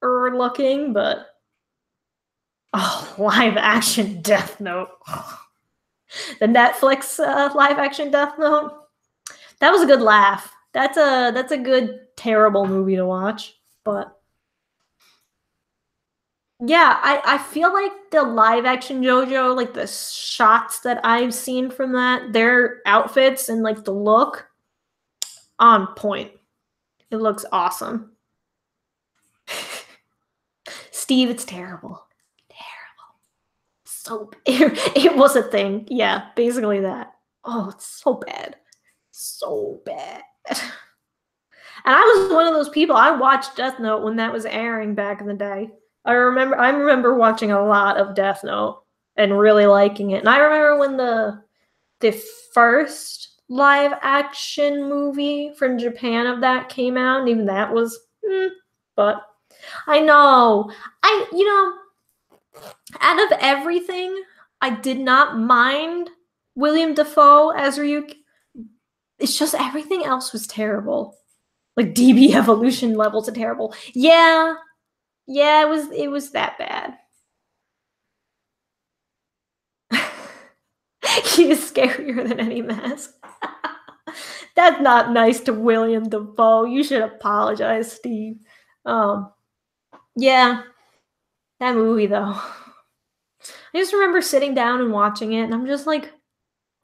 or looking, but live action Death Note. The Netflix live action Death Note. That was a good laugh. That's a good terrible movie to watch. But yeah, I feel like the live action JoJo, like the shots that I've seen from that, their outfits and like the look on point. It looks awesome. Steve, it's terrible. Terrible. So it was a thing. Yeah, basically that. Oh, it's so bad. So bad. And I was one of those people. I watched Death Note when that was airing back in the day. I remember watching a lot of Death Note and really liking it. And I remember when the first live action movie from Japan of that came out, and even that was but I know. Out of everything, I did not mind William Dafoe as Ryuk. It's just everything else was terrible. Like DB evolution levels are terrible. Yeah, it was that bad. He is scarier than any mask. That's not nice to William Dafoe. You should apologize, Steve. Yeah, that movie though. I just remember sitting down and watching it, and I'm just like,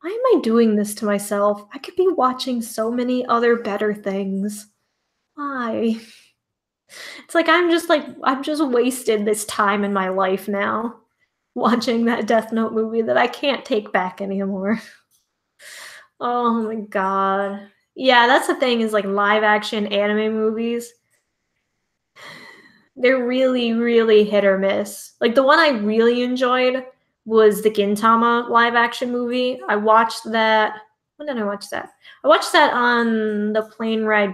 why am I doing this to myself? I could be watching so many other better things. Why? It's like I'm just wasted this time in my life now watching that Death Note movie that I can't take back anymore. Oh my god. Yeah, that's the thing is like live action anime movies. They're really, really hit or miss. Like the one I really enjoyed was the Gintama live action movie. I watched that. When did I watch that? I watched that on the plane ride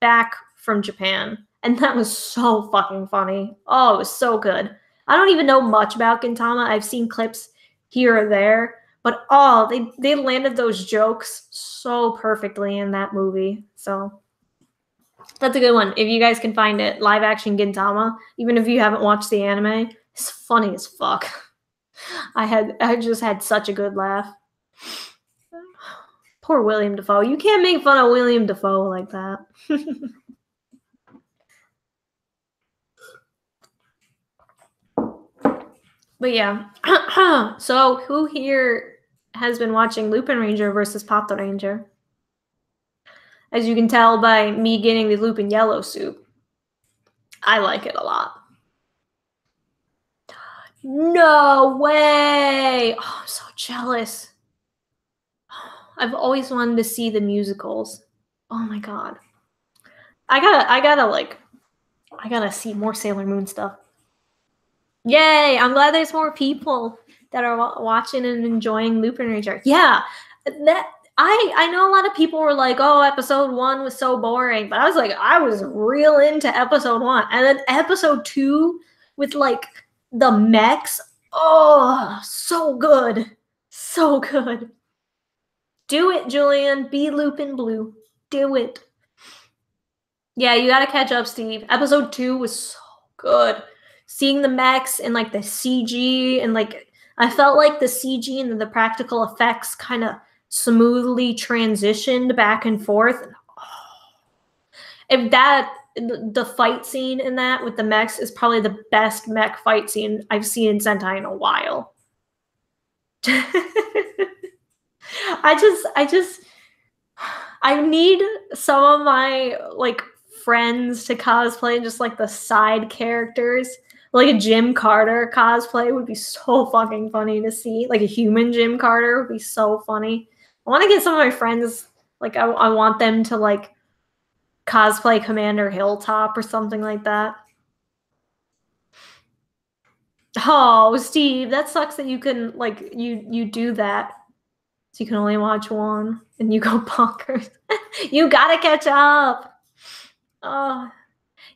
back from Japan. And that was so fucking funny. Oh, it was so good. I don't even know much about Gintama. I've seen clips here or there. But oh, they landed those jokes so perfectly in that movie. So that's a good one. If you guys can find it, live action Gintama, even if you haven't watched the anime, it's funny as fuck. I just had such a good laugh. Poor William Dafoe. You can't make fun of William Dafoe like that. But yeah. So who here has been watching Lupin Ranger versus Pato Ranger? As you can tell by me getting the Lupin yellow suit, I like it a lot. No way! Oh, I'm so jealous. I've always wanted to see the musicals. Oh my god. I gotta see more Sailor Moon stuff. Yay! I'm glad there's more people that are watching and enjoying Lupin Ranger. Yeah, that I know a lot of people were like, "Oh, episode 1 was so boring," but I was like, I was real into episode 1, and then episode 2 with like the mechs. Oh, so good, so good. Do it, Julian. Be Lupin Blue. Do it. Yeah, you gotta catch up, Steve. Episode 2 was so good. Seeing the mechs and like the CG and like I felt like the CG and the practical effects kind of smoothly transitioned back and forth. If that the fight scene in that with the mechs is probably the best mech fight scene I've seen in Sentai in a while. I need some of my like friends to cosplay just like the side characters. Like a Jim Carter cosplay would be so fucking funny to see. Like a human Jim Carter would be so funny. I want to get some of my friends, like I want them to like cosplay Commander Hilltop or something like that. Oh, Steve, that sucks that you can like you do that. So you can only watch one and you go bonkers. You gotta catch up. Oh,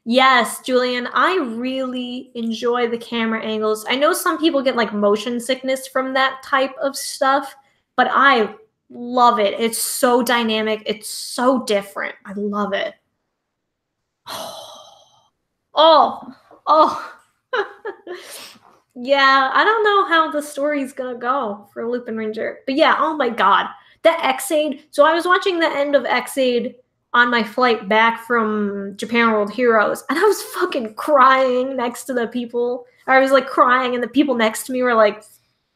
yes, Julian, I really enjoy the camera angles. I know some people get like motion sickness from that type of stuff, but I love it. It's so dynamic. It's so different. I love it. Oh, oh. Yeah, I don't know how the story's gonna go for Lupin Ranger. But yeah, oh my god. The X-Aid. So I was watching the end of X-Aid on my flight back from Japan World Heroes, and I was fucking crying next to the people. I was like crying, and the people next to me were like,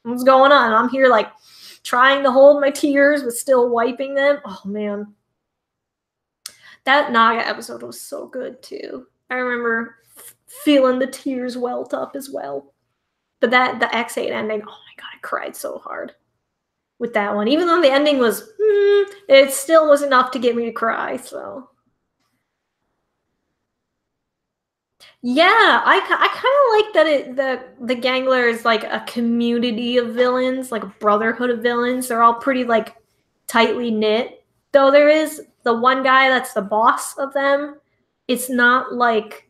"What's going on?" And I'm here like trying to hold my tears, but still wiping them. Oh man, that Naga episode was so good too. I remember feeling the tears welt up as well. But the X8 ending, oh my god, I cried so hard with that one. Even though the ending was, it still was enough to get me to cry. So yeah, I kind of like that the Gangler is like a community of villains, like a brotherhood of villains. They're all pretty like tightly knit. Though there is the one guy that's the boss of them. It's not like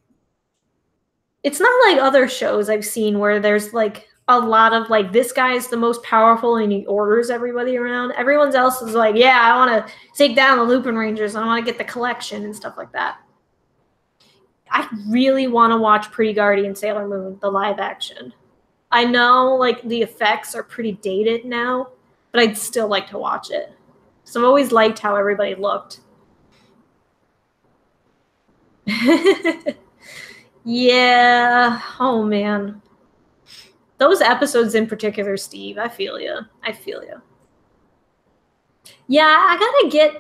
other shows I've seen where there's like a lot of like this guy is the most powerful and he orders everybody around. Everyone else is like, yeah, I want to take down the Lupin Rangers. I want to get the collection and stuff like that. I really want to watch Pretty Guardian Sailor Moon, the live action. I know like the effects are pretty dated now, but I'd still like to watch it. So I've always liked how everybody looked. Yeah. Oh man. Those episodes in particular, Steve, I feel you. I feel you. Yeah, I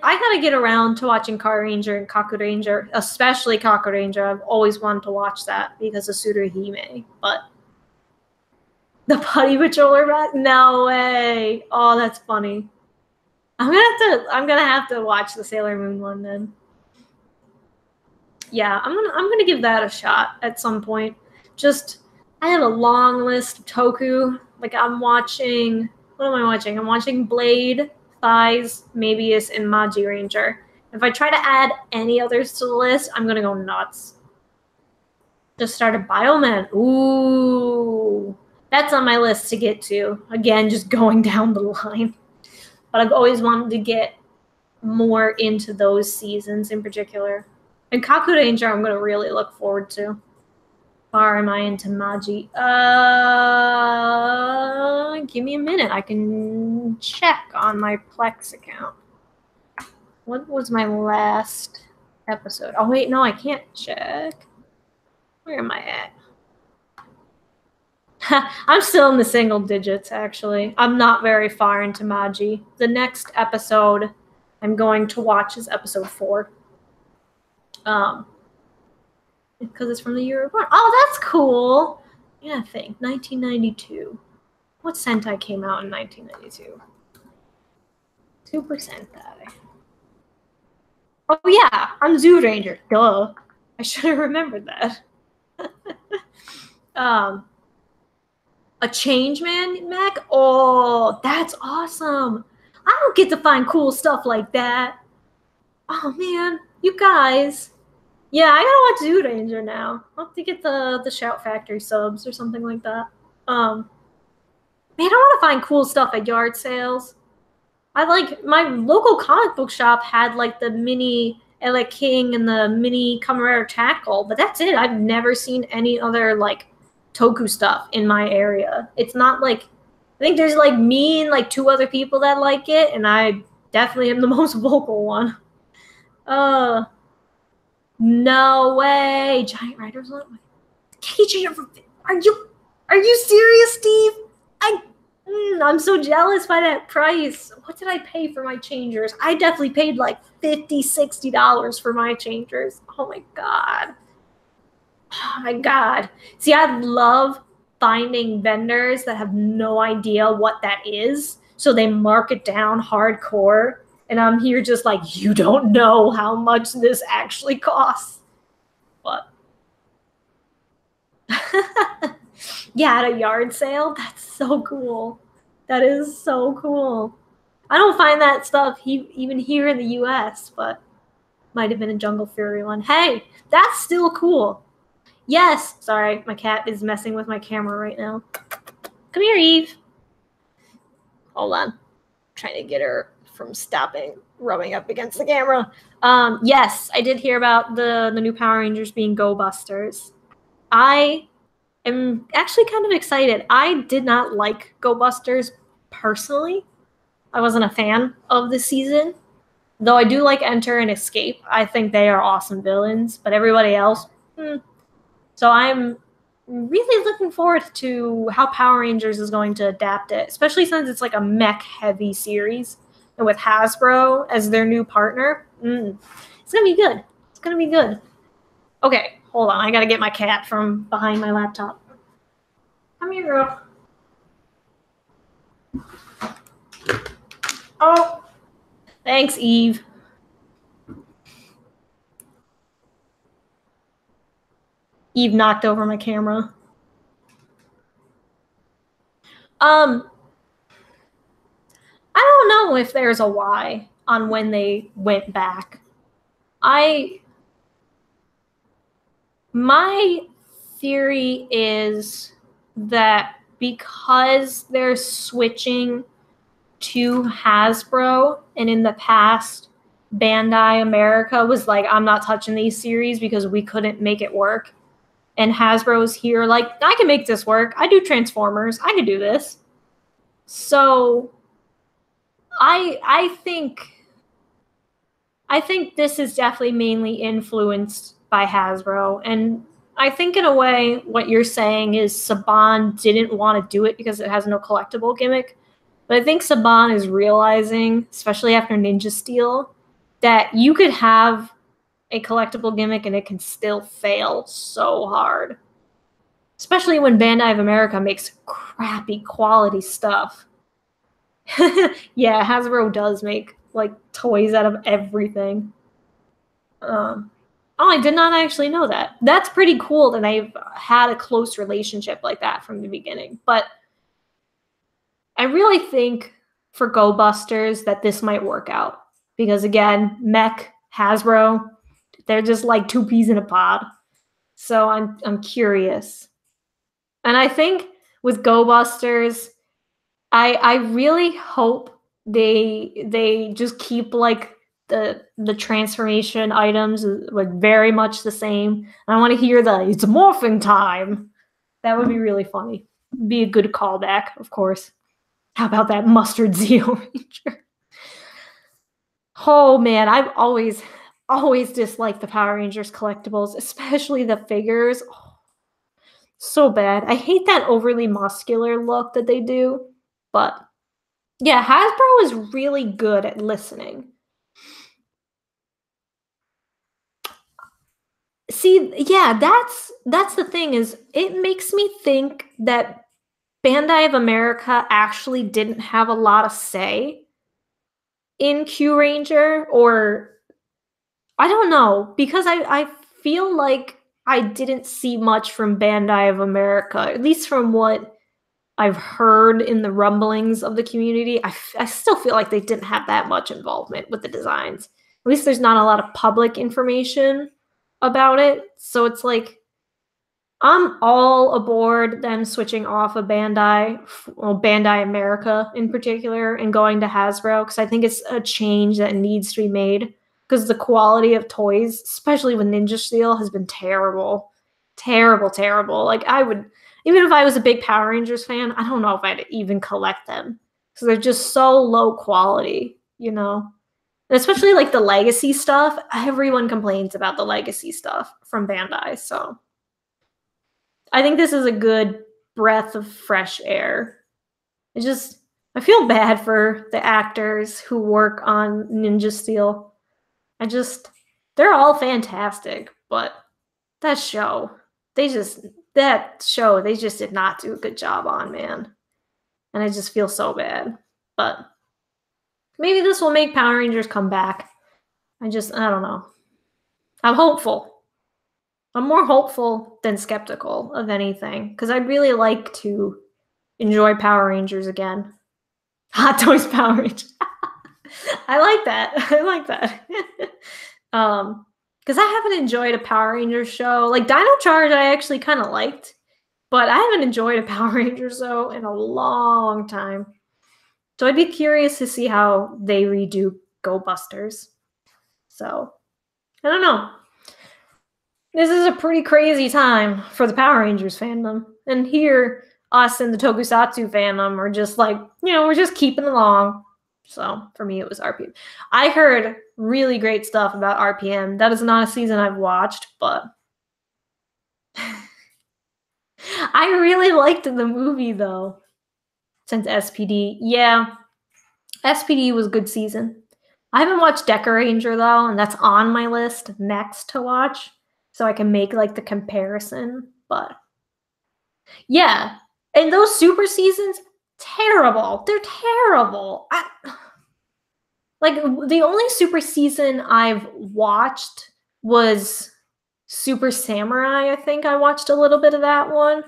gotta get around to watching Car Ranger and Kaku Ranger, especially Kaku Ranger. I've always wanted to watch that because of Tsuruhime. But the Putty Patroller back? No way. Oh, that's funny. I'm gonna have to watch the Sailor Moon one then. Yeah, I'm gonna give that a shot at some point. Just I have a long list of Toku. Like I'm watching. What am I watching? I'm watching Blade, Thighs, Mabius, and Maji Ranger. If I try to add any others to the list, I'm gonna go nuts. Just started Bioman. Ooh, that's on my list to get to. Again, just going down the line. But I've always wanted to get more into those seasons in particular. And Kaku Ranger, I'm gonna really look forward to. Far am I into Maji? Give me a minute. I can check on my Plex account. What was my last episode? Oh wait, no, I can't check. Where am I at? I'm still in the single digits, actually. I'm not very far into Maji. The next episode I'm going to watch is episode 4. Because it's from the year of born. Oh, that's cool. Yeah, I think 1992. What Sentai came out in 1992? Super Sentai. Oh yeah, I'm Zoo Ranger. Duh. I should have remembered that. A Changeman mech? Oh, that's awesome. I don't get to find cool stuff like that. Oh man, you guys. Yeah, I gotta watch Zoo Ranger now. I'll have to get the Shout Factory subs or something like that. Man, I want to find cool stuff at yard sales. I like my local comic book shop had like the mini Ella King and the mini Camarera Tackle, but that's it. I've never seen any other like Toku stuff in my area. It's not like I think there's like me and like 2 other people that like it, and I definitely am the most vocal one. No way. Giant Riders. KJ, are you serious, Steve? I'm so jealous by that price. What did I pay for my changers? I definitely paid like $50-$60 for my changers. Oh my god. Oh my god. See, I love finding vendors that have no idea what that is. So they mark it down hardcore. And I'm here just like, you don't know how much this actually costs. But yeah, at a yard sale, that's so cool. That is so cool. I don't find that stuff even here in the US, but might have been a Jungle Fury one. Hey, that's still cool. Yes, sorry, my cat is messing with my camera right now. Come here, Eve. Hold on. I'm trying to get her from stopping rubbing up against the camera. Yes, I did hear about the new Power Rangers being Go Busters. I am actually kind of excited. I did not like Go Busters personally, I wasn't a fan of this season. Though I do like Enter and Escape. I think they are awesome villains, but everybody else, So I'm really looking forward to how Power Rangers is going to adapt it, especially since it's like a mech-heavy series. And with Hasbro as their new partner, it's going to be good. It's going to be good. Okay, hold on. I got to get my cat from behind my laptop. Come here, girl. Oh, thanks, Eve. Eve knocked over my camera. I don't know if there's a why on when they went back. My theory is that because they're switching to Hasbro, and in the past, Bandai America was like, I'm not touching these series because we couldn't make it work. And Hasbro's here like, I can make this work. I do Transformers. I can do this. So I think this is definitely mainly influenced by Hasbro. And I think in a way what you're saying is Saban didn't want to do it because it has no collectible gimmick. But I think Saban is realizing, especially after Ninja Steel, that you could have a collectible gimmick and it can still fail so hard. Especially when Bandai of America makes crappy quality stuff. Yeah, Hasbro does make like toys out of everything. Oh, I did not actually know that. That's pretty cool that I've had a close relationship like that from the beginning. But I really think for Go Busters that this might work out. Because again, Mech, Hasbro, they're just like two peas in a pod. So I'm curious. And I think with Go Busters, I really hope they just keep like the transformation items like very much the same. I want to hear it's morphing time. That would be really funny. Be a good callback, of course. How about that Mustard Zeo Ranger? Oh man, I've always disliked the Power Rangers collectibles, especially the figures. Oh, so bad. I hate that overly muscular look that they do. But yeah, Hasbro is really good at listening. See, yeah, that's the thing is it makes me think that Bandai of America actually didn't have a lot of say in Q Ranger, or I don't know, because I feel like I didn't see much from Bandai of America, at least from what I've heard in the rumblings of the community. I still feel like they didn't have that much involvement with the designs. At least there's not a lot of public information about it. So it's like, I'm all aboard them switching off of Bandai, well, Bandai America in particular, and going to Hasbro, because I think it's a change that needs to be made. Because the quality of toys, especially with Ninja Steel, has been terrible. Terrible, terrible. Like, I would, even if I was a big Power Rangers fan, I don't know if I'd even collect them. Because they're just so low quality, you know? And especially like the legacy stuff, everyone complains about the legacy stuff from Bandai, so I think this is a good breath of fresh air. I feel bad for the actors who work on Ninja Steel. They're all fantastic, but that show, they just did not do a good job on, man. And I just feel so bad. But maybe this will make Power Rangers come back. I don't know. I'm hopeful. I'm more hopeful than skeptical of anything, because I'd really like to enjoy Power Rangers again. Hot Toys Power Rangers. I like that. I like that. Because I haven't enjoyed a Power Rangers show. Like Dino Charge I actually kind of liked, but I haven't enjoyed a Power Rangers show in a long time. So I'd be curious to see how they redo Go Busters. So, I don't know. This is a pretty crazy time for the Power Rangers fandom. And here, us in the Tokusatsu fandom are just like, we're just keeping along. So for me, it was RPM. I heard really great stuff about RPM. That is not a season I've watched, but I really liked the movie though. Since SPD, yeah, SPD was a good season. I haven't watched Decker Ranger though, and that's on my list next to watch, so I can make like the comparison. But yeah, and those super seasons, terrible. They're terrible. Like the only super season I've watched was Super Samurai. I think I watched a little bit of that one,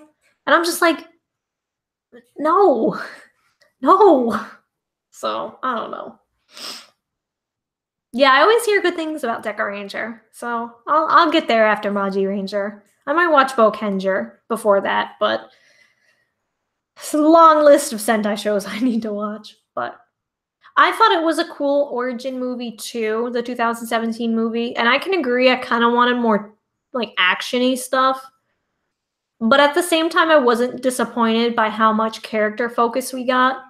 and I'm just like, no, no. So I don't know. Yeah, I always hear good things about Deca Ranger, so I'll get there after Maji Ranger. I might watch Bokenger before that, but it's a long list of Sentai shows I need to watch. But I thought it was a cool origin movie too, the 2017 movie, and I can agree. I kind of wanted more like actiony stuff, but at the same time, I wasn't disappointed by how much character focus we got.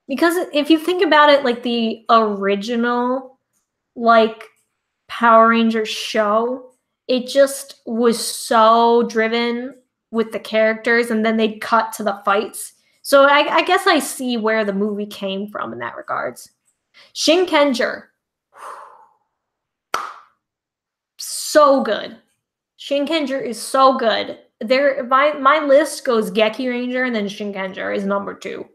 Because if you think about it, like the original, like Power Rangers show, it just was so driven with the characters, and then they'd cut to the fights. So I guess I see where the movie came from in that regards. Shinkenger, so good. Shinkenger is so good. There, my list goes Geki Ranger, and then Shinkenger is number 2.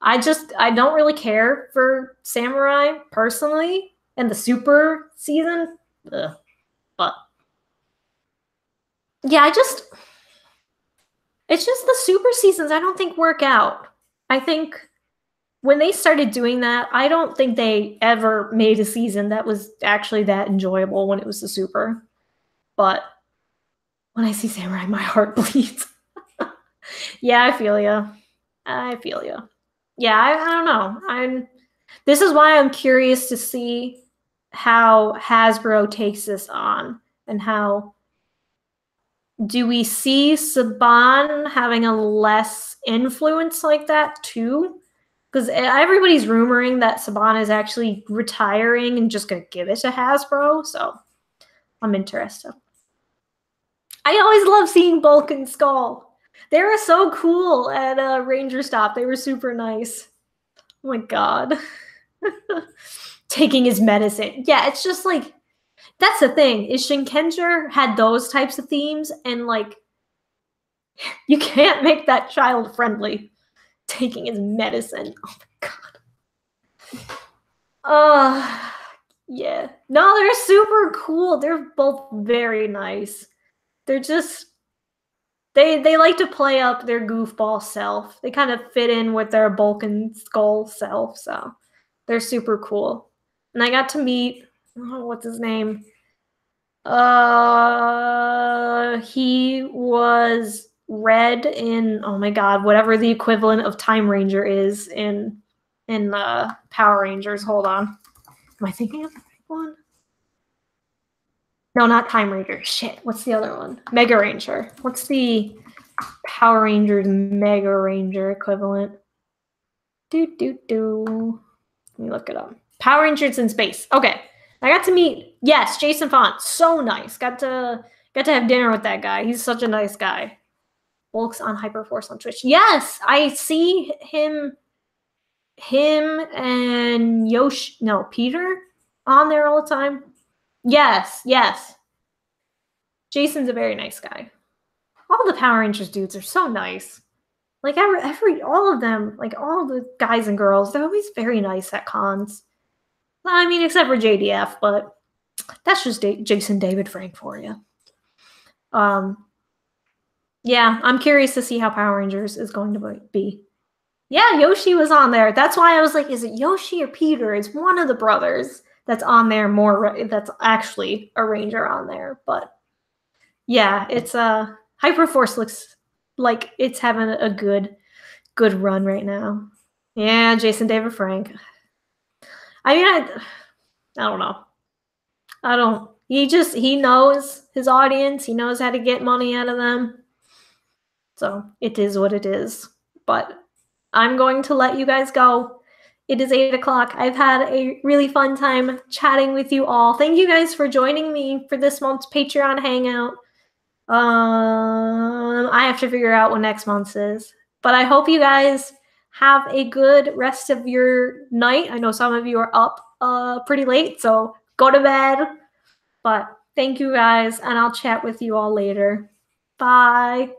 I don't really care for Samurai personally, and the super season, ugh. But yeah, it's just the super seasons I don't think work out. I think when they started doing that, I don't think they ever made a season that was actually that enjoyable when it was the super. But when I see Samurai, my heart bleeds. Yeah, I feel you. I feel you. Yeah, I don't know. This is why I'm curious to see how Hasbro takes this on, and how do we see Saban having a less influence like that too? Because everybody's rumoring that Saban is actually retiring and just going to give it to Hasbro, so I'm interested. I always love seeing Bulk and Skull. They were so cool at Ranger Stop. They were super nice. Oh my god. Taking his medicine. Yeah, it's just like, that's the thing, is Shinkenger had those types of themes, and like, you can't make that child friendly. Taking his medicine. Oh my god. Yeah. No, they're super cool. They're both very nice. They're just, they like to play up their goofball self. They kind of fit in with their Bulk and Skull self, so they're super cool. And I got to meet, what's his name? He was Red in, oh my god, whatever the equivalent of Time Ranger is in Power Rangers. Hold on. Am I thinking of the right one? No, not Time Ranger. Shit, what's the other one? Mega Ranger. What's the Power Rangers Mega Ranger equivalent? Let me look it up. Power Rangers in Space. Okay. I got to meet, yes, Jason Font. So nice. Got to have dinner with that guy. He's such a nice guy. Bulk's on Hyperforce on Twitch. Yes, I see him and Peter on there all the time. Yes. Jason's a very nice guy. All the Power Rangers dudes are so nice. Like all of them, like all the guys and girls, they're always very nice at cons. I mean, except for JDF, but that's just Jason David Frank for you. Yeah, I'm curious to see how Power Rangers is going to be. Yeah, Yoshi was on there. That's why I was like, is it Yoshi or Peter? It's one of the brothers that's on there more. That's actually a Ranger on there. But yeah, it's Hyperforce looks like it's having a good run right now. Yeah, Jason David Frank. I mean, I don't know. He knows his audience. He knows how to get money out of them. So it is what it is. But I'm going to let you guys go. It is 8 o'clock. I've had a really fun time chatting with you all. Thank you guys for joining me for this month's Patreon Hangout. I have to figure out what next month's is. But I hope you guys have a good rest of your night. I know some of you are up pretty late, so go to bed. But thank you guys, and I'll chat with you all later. Bye.